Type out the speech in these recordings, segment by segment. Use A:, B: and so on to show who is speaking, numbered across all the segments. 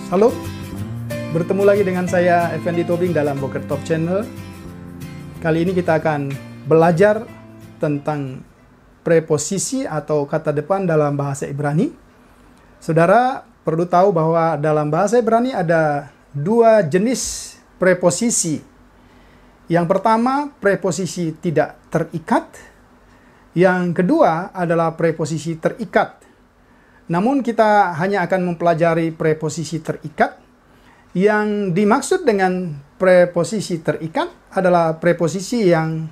A: Halo, bertemu lagi dengan saya Effendi Tobing dalam Boker Top Channel. Kali ini kita akan belajar tentang preposisi atau kata depan dalam bahasa Ibrani. Saudara perlu tahu bahwa dalam bahasa Ibrani ada dua jenis preposisi. Yang pertama, preposisi tidak terikat. Yang kedua adalah preposisi terikat. Namun kita hanya akan mempelajari preposisi terikat. Yang dimaksud dengan preposisi terikat adalah preposisi yang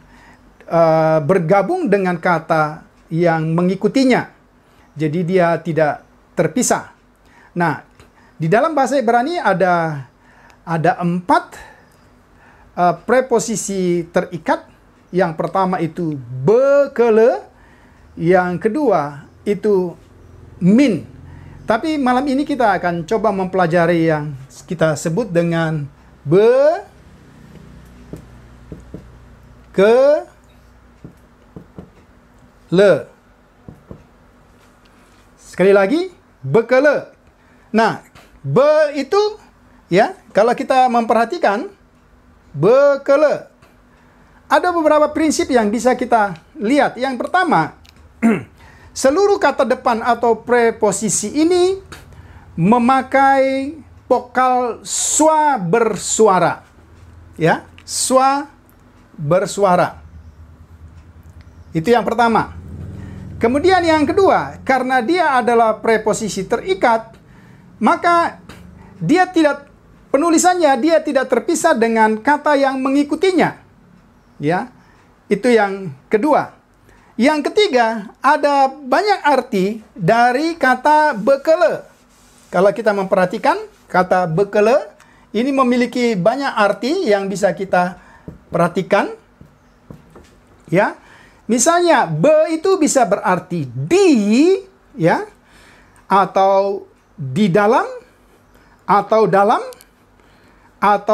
A: bergabung dengan kata yang mengikutinya. Jadi dia tidak terpisah. Nah, di dalam bahasa Ibrani ada 4 preposisi terikat. Yang pertama itu bekele, yang kedua itu min. Tapi malam ini kita akan coba mempelajari yang kita sebut dengan le. Sekali lagi, bekele. Nah, be itu ya, kalau kita memperhatikan bekele, ada beberapa prinsip yang bisa kita lihat. Yang pertama, seluruh kata depan atau preposisi ini memakai vokal schwa bersuara. Ya, schwa bersuara. Itu yang pertama. Kemudian yang kedua, karena dia adalah preposisi terikat, maka dia tidak, penulisannya dia tidak terpisah dengan kata yang mengikutinya. Ya, itu yang kedua. Yang ketiga, ada banyak arti dari kata bekele. Kalau kita memperhatikan, kata bekele ini memiliki banyak arti yang bisa kita perhatikan. Ya, misalnya, be itu bisa berarti di, ya, atau di dalam, atau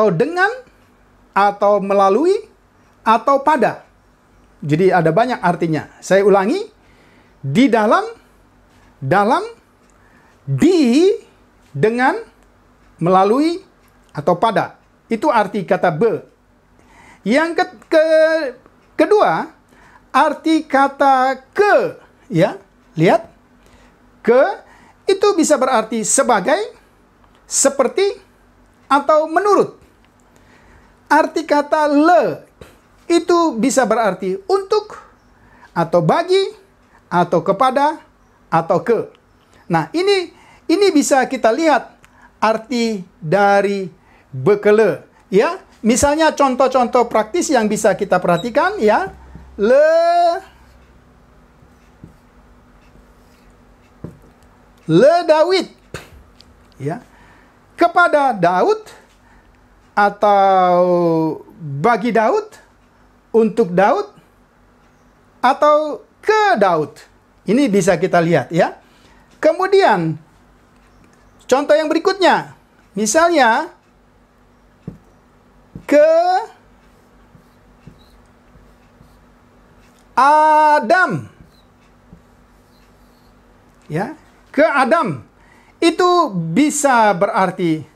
A: dengan, atau melalui, atau pada. Jadi ada banyak artinya. Saya ulangi. Di dalam, di, dengan, melalui, atau pada. Itu arti kata be. Yang kedua, arti kata ke. Ya, lihat. Ke itu bisa berarti sebagai, seperti, atau menurut. Arti kata le itu bisa berarti untuk, atau bagi, atau kepada, atau ke. Nah, ini bisa kita lihat arti dari bekele. Ya, misalnya contoh-contoh praktis yang bisa kita perhatikan, ya. Le Daud. Ya. Kepada Daud, atau bagi Daud, untuk Daud, atau ke Daud. Ini bisa kita lihat, ya. Kemudian contoh yang berikutnya, misalnya ke Adam. Ya, ke Adam. Itu bisa berarti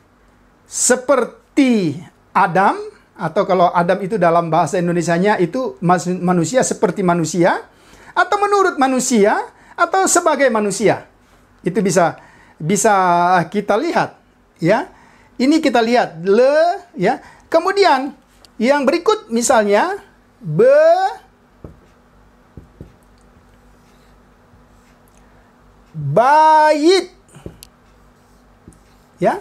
A: seperti Adam. Atau kalau Adam itu dalam bahasa Indonesianya itu manusia seperti manusia, atau menurut manusia, atau sebagai manusia. Itu bisa kita lihat, ya. Ini kita lihat le, ya. Kemudian yang berikut misalnya bait. Ya.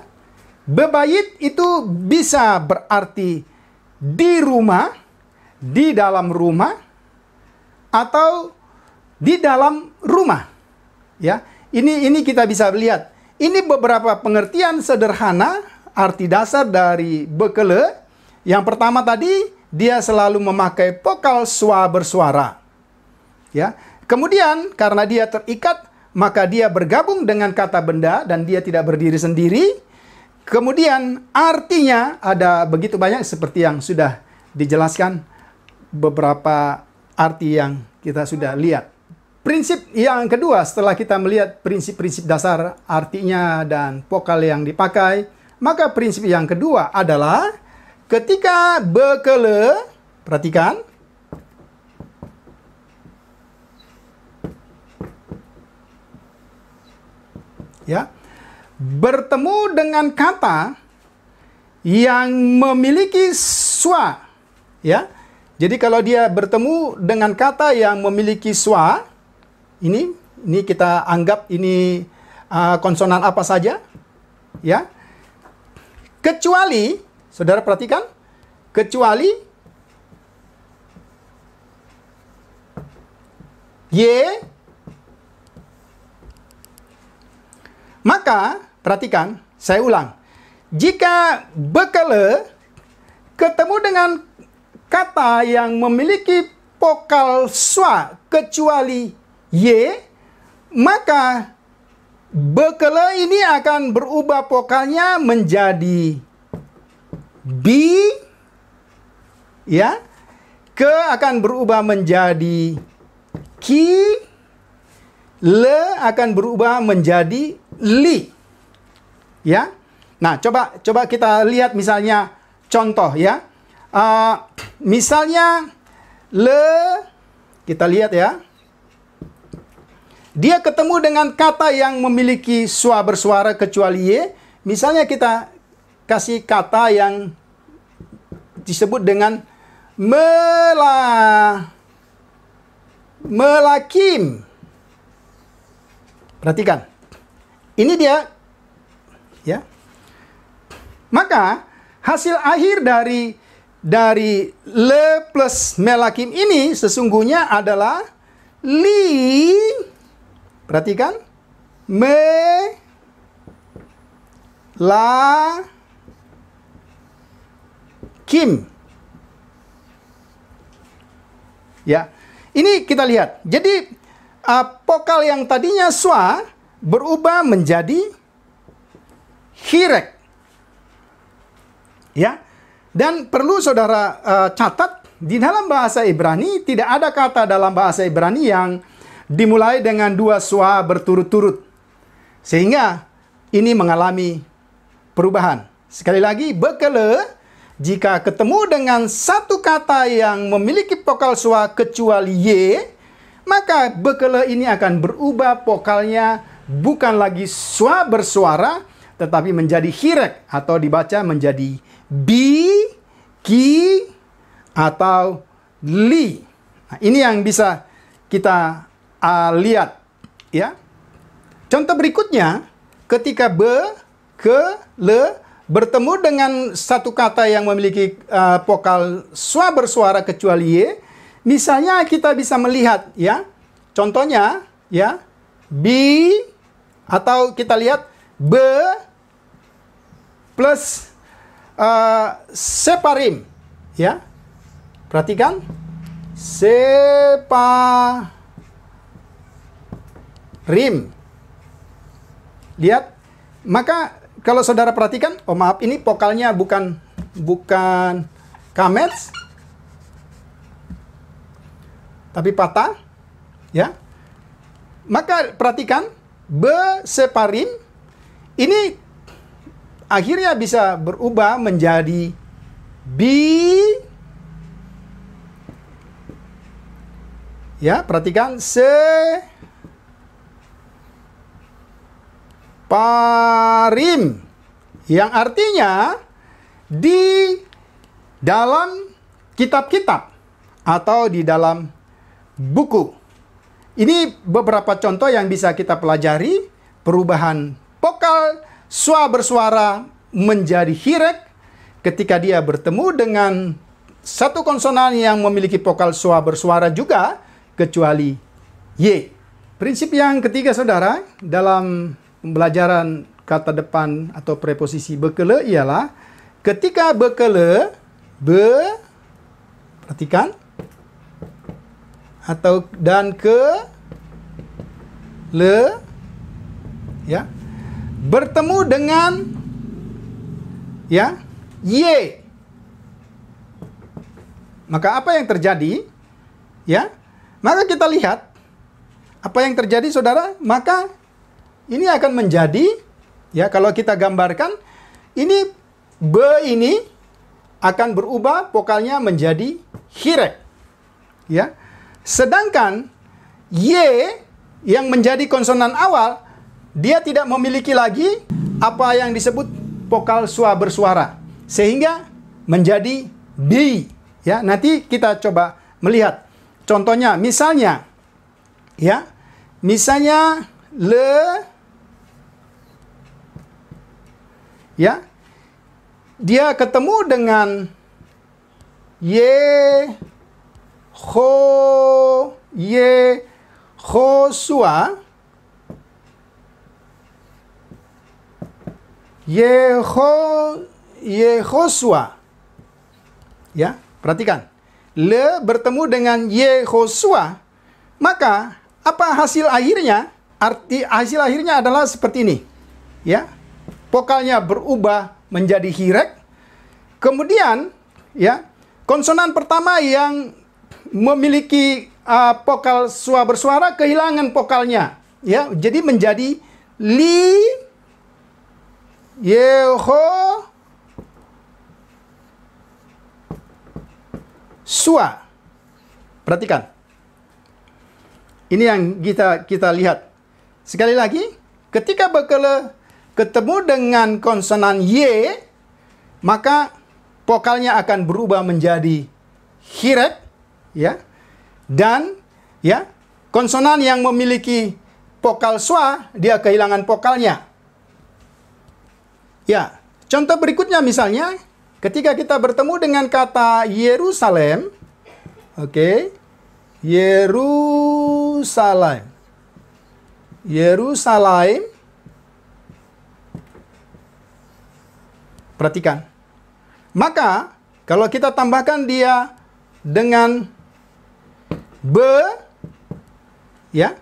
A: Bebait itu bisa berarti di rumah, di dalam rumah, atau di dalam rumah. Ya, ini kita bisa lihat. Ini beberapa pengertian sederhana arti dasar dari bekele. Yang pertama tadi, dia selalu memakai vokal schwa bersuara. Ya, kemudian karena dia terikat, maka dia bergabung dengan kata benda dan dia tidak berdiri sendiri. Kemudian artinya ada begitu banyak seperti yang sudah dijelaskan, beberapa arti yang kita sudah lihat. prinsip yang kedua setelah kita melihat prinsip-prinsip dasar artinya dan vokal yang dipakai, maka prinsip yang kedua adalah ketika bekele, perhatikan, ya, bertemu dengan kata yang memiliki swa, ya. Jadi kalau dia bertemu dengan kata yang memiliki swa, ini kita anggap ini konsonan apa saja, ya. Kecuali, saudara perhatikan, kecuali Y, maka perhatikan, saya ulang. Jika bekele ketemu dengan kata yang memiliki vokal swa kecuali Y, maka bekele ini akan berubah vokalnya menjadi B, ya. Ke akan berubah menjadi Ki, Le akan berubah menjadi Li, ya. Nah, coba kita lihat misalnya contoh, ya. Misalnya le, kita lihat ya. Dia ketemu dengan kata yang memiliki swa bersuara kecuali Y. Misalnya kita kasih kata yang disebut dengan melakim. Perhatikan. Ini dia, ya. Maka hasil akhir dari le plus melakim ini sesungguhnya adalah li. Perhatikan. Me la kim. Ya. Ini kita lihat. Jadi vokal yang tadinya swa berubah menjadi hirek. Ya. Dan perlu saudara catat, di dalam bahasa Ibrani tidak ada kata dalam bahasa Ibrani yang dimulai dengan dua swa berturut-turut. Sehingga ini mengalami perubahan. Sekali lagi, bekele jika ketemu dengan satu kata yang memiliki vokal swa kecuali Y, maka bekele ini akan berubah vokalnya bukan lagi swa bersuara, tetapi menjadi hirek atau dibaca menjadi bi, ki, atau li. Nah, ini yang bisa kita lihat, ya. Contoh berikutnya, ketika be, ke, le bertemu dengan satu kata yang memiliki vokal swa bersuara kecuali Y, misalnya kita bisa melihat, ya. Contohnya, ya, bi, atau kita lihat be plus separim, ya. Perhatikan, separim. Lihat, maka kalau saudara perhatikan, oh maaf, ini vokalnya bukan kamets, tapi patah, ya. Maka perhatikan, be separim ini akhirnya bisa berubah menjadi bi, ya. Perhatikan, parim, yang artinya di dalam kitab-kitab atau di dalam buku. Ini beberapa contoh yang bisa kita pelajari perubahan vokal swa bersuara menjadi hirek ketika dia bertemu dengan satu konsonan yang memiliki vokal swa bersuara juga kecuali Y. Prinsip yang ketiga, saudara, dalam pembelajaran kata depan atau preposisi bekele ialah ketika bekele, perhatikan, atau dan ke, le, ya, bertemu dengan, ya, Y. Maka apa yang terjadi? Ya, maka kita lihat apa yang terjadi saudara? Maka ini akan menjadi, ya kalau kita gambarkan, ini be ini akan berubah vokalnya menjadi hirek. Ya. Sedangkan y yang menjadi konsonan awal, dia tidak memiliki lagi apa yang disebut vokal swa bersuara, sehingga menjadi bi. Ya, nanti kita coba melihat contohnya. Misalnya, ya, misalnya le, ya, dia ketemu dengan Yehoshua, Yehoshua. Ya, perhatikan. Le bertemu dengan Yehoshua, maka apa hasil akhirnya? Hasil akhirnya adalah seperti ini. Ya. Vokalnya berubah menjadi hirek. Kemudian, ya, konsonan pertama yang memiliki vokal swa bersuara kehilangan vokalnya, ya, jadi menjadi li, yeho, swa. Perhatikan. Ini yang kita lihat. Sekali lagi, ketika bekele ketemu dengan konsonan Y, maka vokalnya akan berubah menjadi hirek, ya. Dan ya, konsonan yang memiliki vokal swa, dia kehilangan vokalnya. Ya, contoh berikutnya misalnya, ketika kita bertemu dengan kata Yerusalem, oke, Yerusalem. Yerusalem. Perhatikan. Maka, kalau kita tambahkan dia dengan be, ya,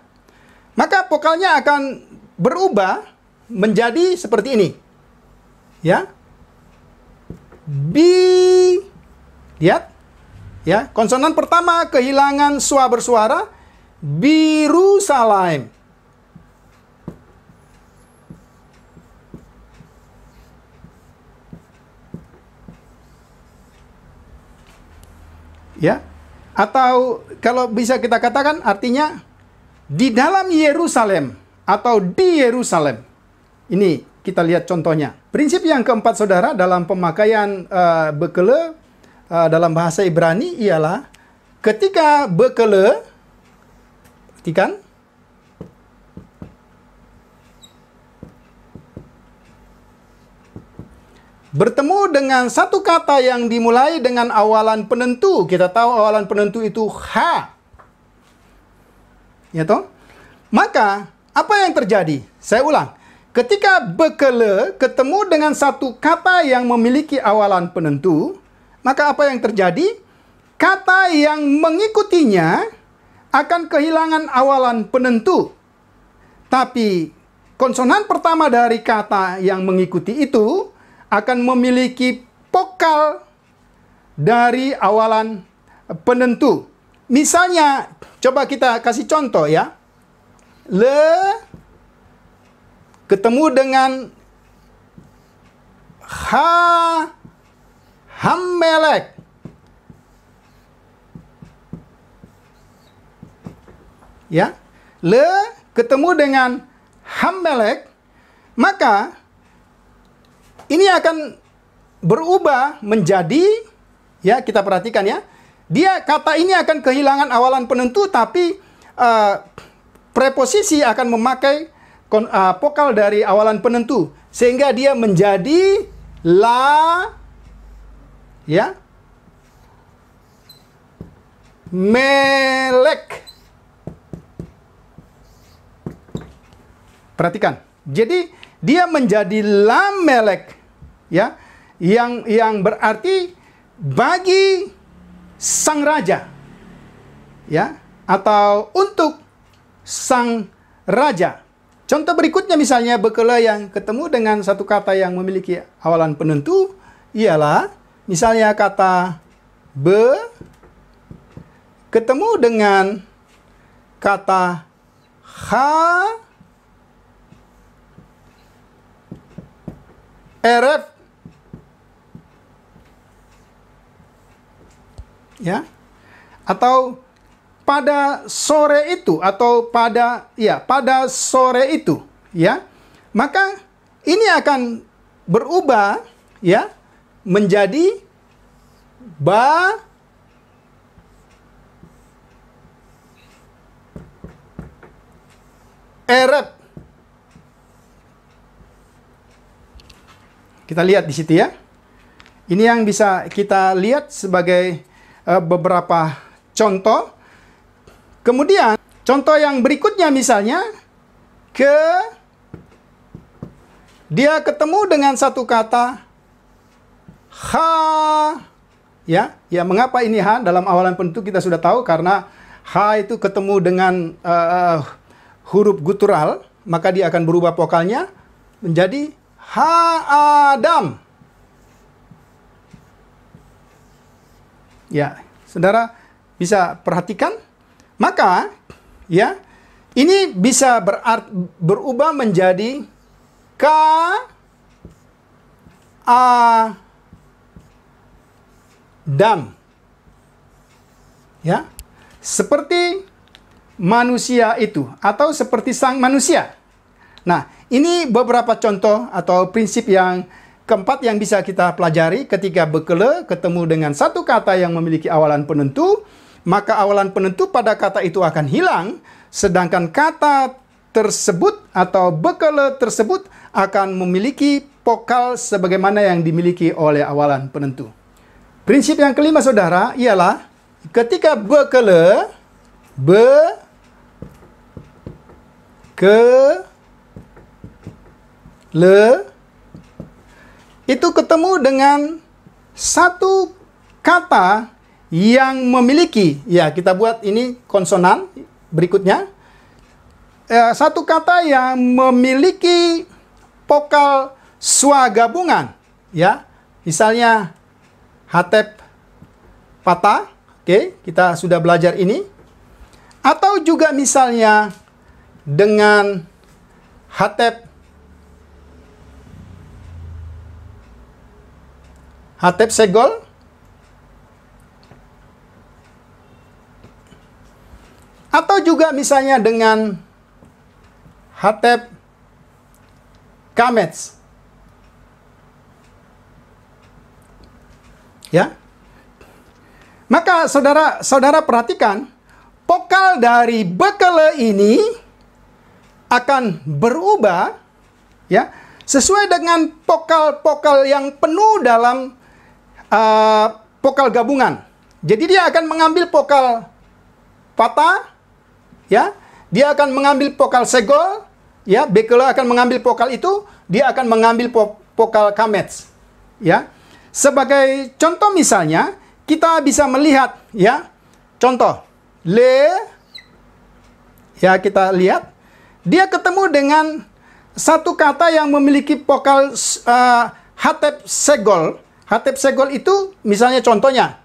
A: maka vokalnya akan berubah menjadi seperti ini. Ya. Bi. Lihat. Ya, konsonan pertama kehilangan swa bersuara, Birusalem. Ya, atau kalau bisa kita katakan artinya di dalam Yerusalem atau di Yerusalem. Ini kita lihat contohnya. Prinsip yang keempat saudara dalam pemakaian bekele dalam bahasa Ibrani ialah ketika bekele, perhatikan, bertemu dengan satu kata yang dimulai dengan awalan penentu. Kita tahu awalan penentu itu ha. Ya toh? Maka, apa yang terjadi? Saya ulang. Ketika bekele ketemu dengan satu kata yang memiliki awalan penentu, maka apa yang terjadi? Kata yang mengikutinya akan kehilangan awalan penentu. Tapi, konsonan pertama dari kata yang mengikuti itu akan memiliki vokal dari awalan penentu. Misalnya, coba kita kasih contoh ya. Le ketemu dengan Hammelek. Ya. Le ketemu dengan Hammelek, maka ini akan berubah menjadi, ya, kita perhatikan ya. Kata ini akan kehilangan awalan penentu, tapi preposisi akan memakai vokal dari awalan penentu. Sehingga dia menjadi la, ya, melek. Perhatikan. Jadi, dia menjadi la melek, ya, yang berarti bagi sang raja, ya, atau untuk sang raja. Contoh berikutnya misalnya bekele yang ketemu dengan satu kata yang memiliki awalan penentu ialah misalnya kata be ketemu dengan kata ha, erep, ya, atau pada sore itu, atau pada sore itu, ya, maka ini akan berubah, ya, menjadi ba, erep. Kita lihat di situ, ya. Ini yang bisa kita lihat sebagai beberapa contoh. Kemudian contoh yang berikutnya misalnya dia ketemu dengan satu kata ha, ya. Ya, mengapa ini ha dalam awalan penentu kita sudah tahu, karena ha itu ketemu dengan huruf gutural, maka dia akan berubah vokalnya menjadi ha Adam. Ya, saudara bisa perhatikan. Maka, ya, ini bisa berubah menjadi Adam. Ya, seperti manusia itu, atau seperti sang manusia. Nah, ini beberapa contoh atau prinsip yang keempat yang bisa kita pelajari ketika bekele ketemu dengan satu kata yang memiliki awalan penentu. Maka awalan penentu pada kata itu akan hilang, sedangkan kata tersebut atau bekele tersebut akan memiliki vokal sebagaimana yang dimiliki oleh awalan penentu. Prinsip yang kelima, saudara, ialah ketika bekele, itu ketemu dengan satu kata yang memiliki, ya, kita buat ini konsonan berikutnya, satu kata yang memiliki vokal swagabungan, ya, misalnya hatep patah, oke, kita sudah belajar ini, atau juga misalnya dengan hatep segol, atau juga misalnya dengan hatep kamets. Ya. Maka saudara perhatikan, vokal dari bekele ini akan berubah, ya, sesuai dengan vokal-vokal yang penuh dalam vokal gabungan. Jadi dia akan mengambil vokal patah, ya, dia akan mengambil vokal segol, ya, bekele akan mengambil vokal itu, dia akan mengambil vokal kamets, ya. Sebagai contoh misalnya, kita bisa melihat, ya, contoh le, ya, kita lihat dia ketemu dengan satu kata yang memiliki vokal hatep segol. Hatep segol itu misalnya contohnya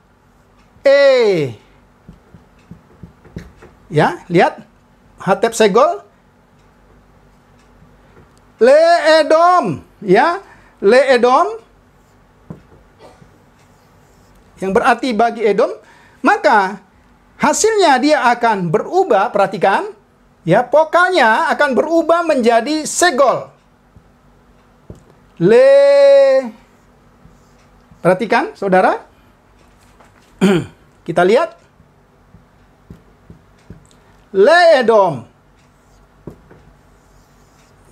A: ya, lihat hatep segol, le edom, ya, le edom, yang berarti bagi Edom, maka hasilnya dia akan berubah, perhatikan, ya, vokalnya akan berubah menjadi segol. Le, perhatikan, saudara, kita lihat, le Edom,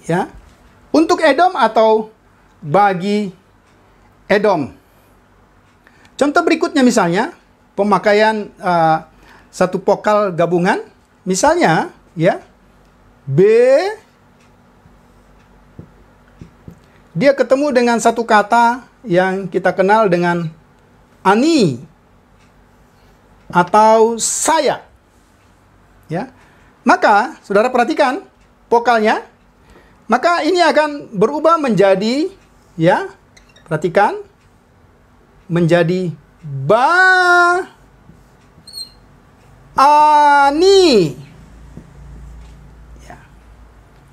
A: ya, untuk Edom atau bagi Edom. Contoh berikutnya misalnya pemakaian satu vokal gabungan, misalnya, ya, B, dia ketemu dengan satu kata yang kita kenal dengan ani atau saya, ya. Maka saudara perhatikan vokalnya, maka ini akan berubah menjadi, ya, perhatikan, menjadi ba, ani, ya.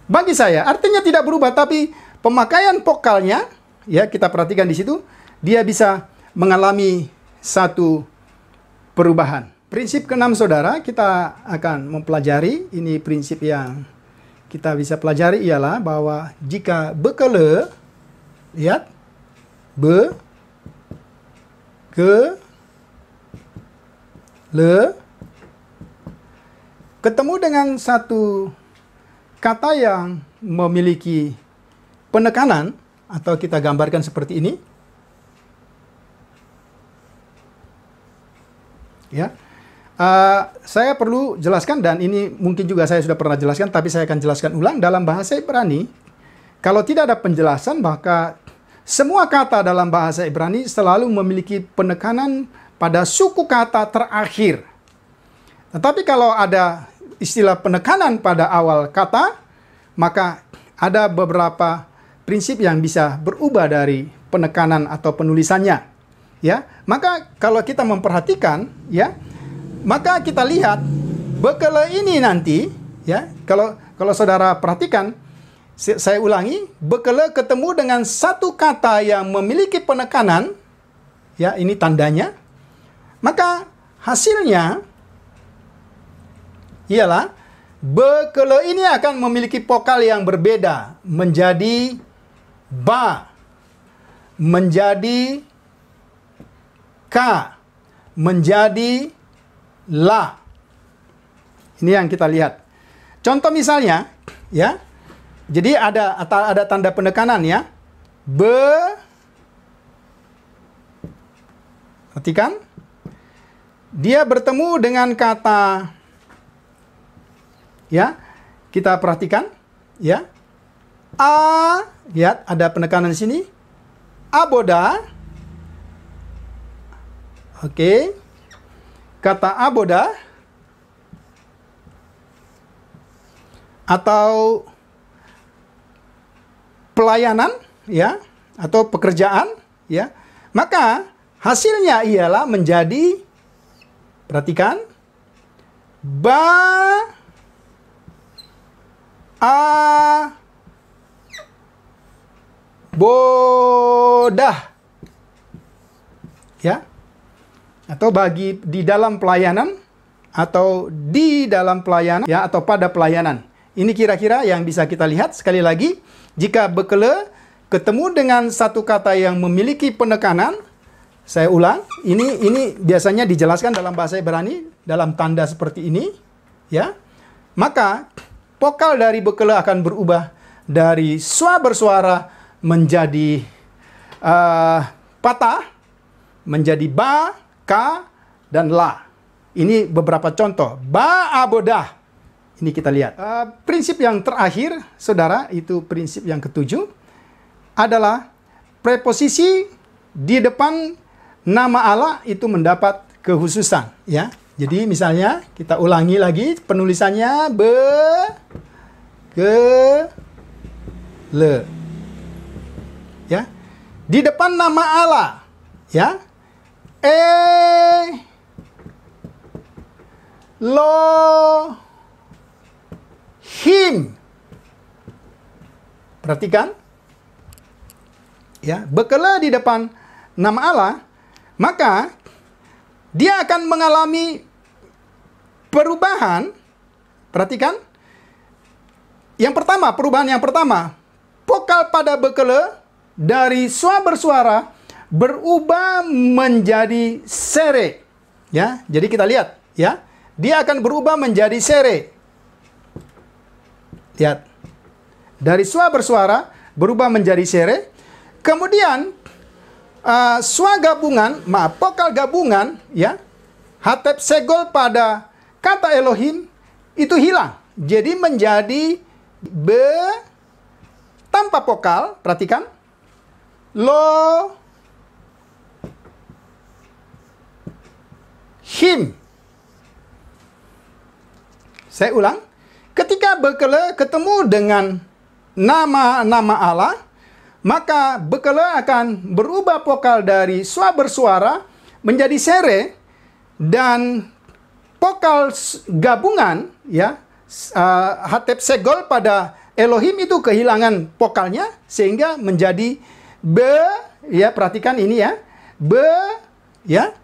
A: Bagi saya, artinya tidak berubah, tapi pemakaian vokalnya, ya kita perhatikan di situ, dia bisa mengalami satu perubahan. Prinsip keenam, saudara, kita akan mempelajari. Ini prinsip yang kita bisa pelajari ialah bahwa jika bekele, lihat, ke, le, ketemu dengan satu kata yang memiliki penekanan, atau kita gambarkan seperti ini. Ya, saya perlu jelaskan, dan ini mungkin juga saya sudah pernah jelaskan, tapi saya akan jelaskan ulang. Dalam bahasa Ibrani, kalau tidak ada penjelasan, maka semua kata dalam bahasa Ibrani selalu memiliki penekanan pada suku kata terakhir. Tetapi kalau ada istilah penekanan pada awal kata, maka ada beberapa prinsip yang bisa berubah dari penekanan atau penulisannya. Ya, maka kalau kita memperhatikan, ya, maka kita lihat bekele ini nanti, ya, kalau saudara perhatikan, saya ulangi, bekele ketemu dengan satu kata yang memiliki penekanan, ya, ini tandanya, maka hasilnya ialah bekele ini akan memiliki vokal yang berbeda, menjadi ba, menjadi ka, menjadi la. Ini yang kita lihat. Contoh misalnya, ya. Jadi ada tanda penekanan, ya. Perhatikan. Dia bertemu dengan kata, ya. Kita perhatikan, ya. A, lihat ada penekanan di sini. Aboda. Oke. Kata aboda atau pelayanan, ya, atau pekerjaan, ya. Maka hasilnya ialah menjadi, perhatikan, ba, a, bodah, ya. Atau di dalam pelayanan, atau di dalam pelayanan, ya, atau pada pelayanan. Ini kira-kira yang bisa kita lihat. Sekali lagi, jika bekele ketemu dengan satu kata yang memiliki penekanan, saya ulang, ini biasanya dijelaskan dalam bahasa Ibrani dalam tanda seperti ini, ya. Maka vokal dari bekele akan berubah dari swa bersuara menjadi patah, menjadi ba, ka, dan la. Ini beberapa contoh. Ba, abodah. Ini kita lihat. Prinsip yang terakhir, saudara, itu prinsip yang ketujuh, adalah preposisi di depan nama Allah itu mendapat kekhususan, ya. Jadi misalnya kita ulangi lagi penulisannya, le, ya. Di depan nama Allah, ya. Him. Perhatikan, ya, bekele di depan nama Allah, maka dia akan mengalami perubahan. Perhatikan, perubahan yang pertama, vokal pada bekele dari swa bersuara berubah menjadi sere, ya. Jadi kita lihat, ya, dia akan berubah menjadi sere. Lihat, dari swa bersuara berubah menjadi sere. Kemudian swa gabungan, vokal gabungan, ya, hatep segol pada kata Elohim itu hilang. Jadi menjadi tanpa vokal. Perhatikan, him. Saya ulang. Ketika bekele ketemu dengan nama-nama Allah, maka bekele akan berubah vokal dari swa bersuara menjadi sere, dan vokal gabungan, ya, hatep segol pada Elohim itu kehilangan vokalnya sehingga menjadi be, ya perhatikan ini ya. Ya.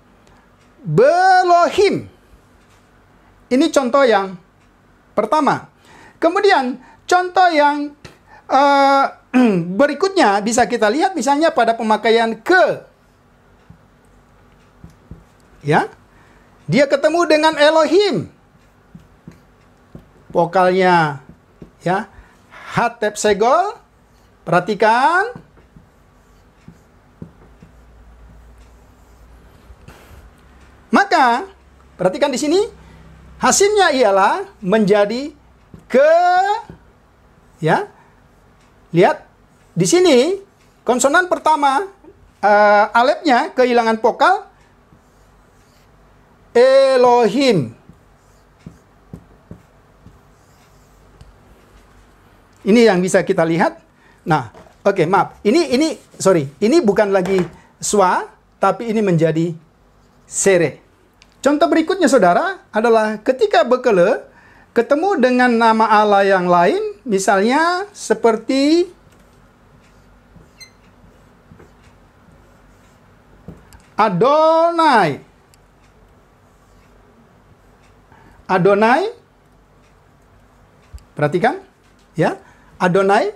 A: Belohim. Ini contoh yang pertama. Kemudian contoh yang berikutnya bisa kita lihat misalnya pada pemakaian ke. Ya. Dia ketemu dengan Elohim. Vokalnya ya. Hatep segol. Perhatikan. Maka perhatikan di sini hasilnya ialah menjadi ke, ya. Lihat di sini konsonan pertama alepnya kehilangan vokal Elohim. Ini yang bisa kita lihat. Nah, oke, maaf. Ini bukan lagi swa, tapi ini menjadi sere. Contoh berikutnya saudara adalah ketika bekele ketemu dengan nama Allah yang lain, misalnya seperti Adonai. Adonai. Perhatikan, ya. Adonai.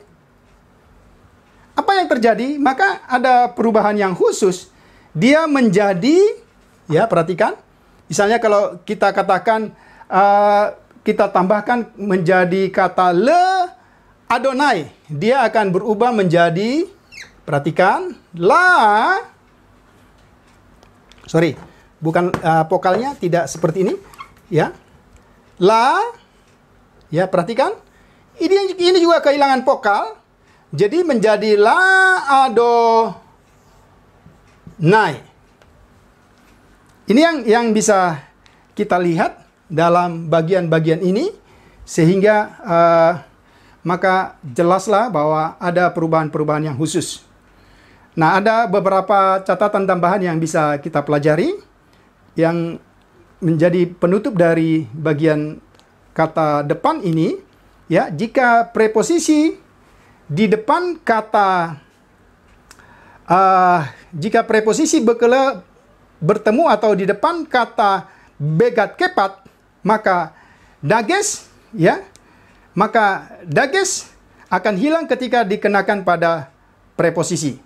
A: Apa yang terjadi? Maka ada perubahan yang khusus. Dia menjadi, ya perhatikan. Misalnya kalau kita katakan, kita tambahkan menjadi kata le Adonai. Dia akan berubah menjadi, perhatikan, la. Sorry, bukan vokalnya tidak seperti ini. Ya, la. Ya, perhatikan. Ini juga kehilangan vokal. Jadi menjadi la Adonai. Ini yang bisa kita lihat dalam bagian-bagian ini. Sehingga maka jelaslah bahwa ada perubahan-perubahan yang khusus. Nah, ada beberapa catatan tambahan yang bisa kita pelajari. Yang menjadi penutup dari bagian kata depan ini. Ya, jika preposisi di depan kata, jika preposisi bekele bertemu atau di depan kata begat kepat, maka dages, ya, maka dages akan hilang ketika dikenakan pada preposisi.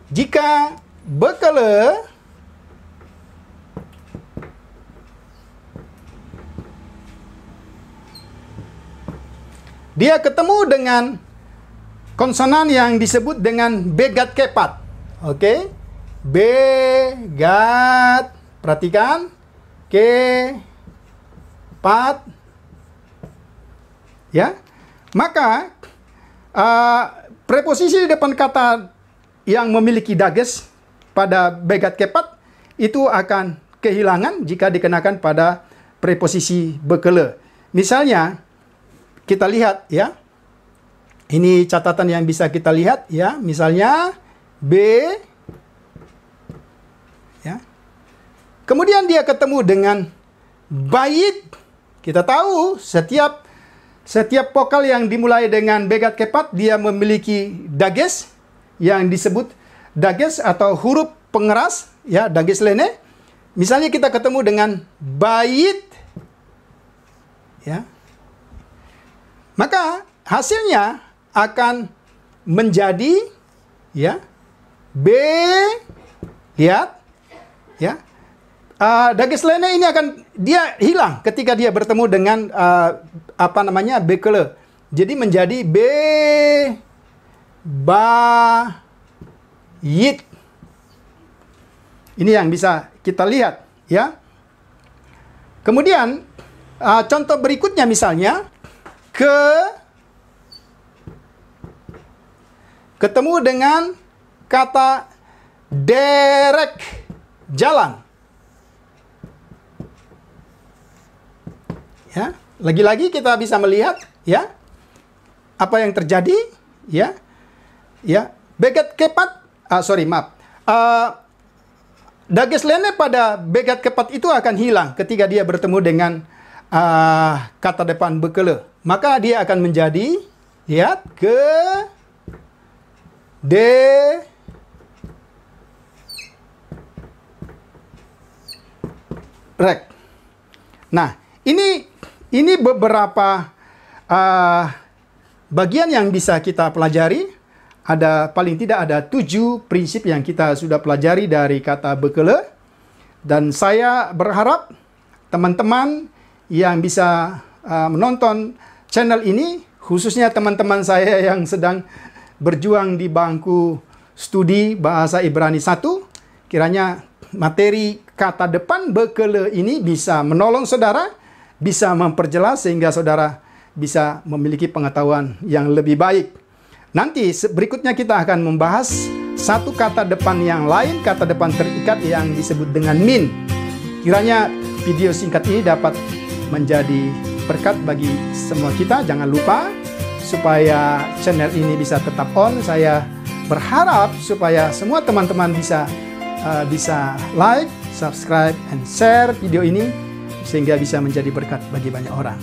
A: Jika bekele dia ketemu dengan konsonan yang disebut dengan begat kepat. Oke. Begat. Perhatikan. Kepat. Ya. Maka preposisi di depan kata yang memiliki dages pada begat kepat itu akan kehilangan jika dikenakan pada preposisi bekele. Misalnya kita lihat ya. Ini catatan yang bisa kita lihat ya. Misalnya B ya. Kemudian dia ketemu dengan bait. Kita tahu setiap vokal yang dimulai dengan begat kepat dia memiliki dages yang disebut dages atau huruf pengeras ya, dages lene. Misalnya kita ketemu dengan bait ya. Maka hasilnya akan menjadi ya B, lihat ya, dages lene ini akan dia hilang ketika dia bertemu dengan apa namanya bekele. Jadi menjadi B ba yit. Ini yang bisa kita lihat ya. Kemudian contoh berikutnya misalnya ketemu dengan kata derek, jalan. Ya, lagi-lagi kita bisa melihat ya apa yang terjadi ya. Ya, begat kepat dages lene pada begat kepat itu akan hilang ketika dia bertemu dengan kata depan bekele. Maka dia akan menjadi Lihat ke D. Rek. Nah, ini beberapa bagian yang bisa kita pelajari. Paling tidak ada 7 prinsip yang kita sudah pelajari dari kata bekele. Dan saya berharap teman-teman yang bisa menonton channel ini, khususnya teman-teman saya yang sedang berjuang di bangku studi bahasa Ibrani 1, kiranya materi kata depan bekele ini bisa menolong saudara, bisa memperjelas sehingga saudara bisa memiliki pengetahuan yang lebih baik. Nanti berikutnya kita akan membahas satu kata depan yang lain, kata depan terikat yang disebut dengan min. Kiranya video singkat ini dapat menjadi berkat bagi semua kita. Jangan lupa supaya channel ini bisa tetap on. Saya berharap supaya semua teman-teman bisa like, subscribe, and share video ini sehingga bisa menjadi berkat bagi banyak orang.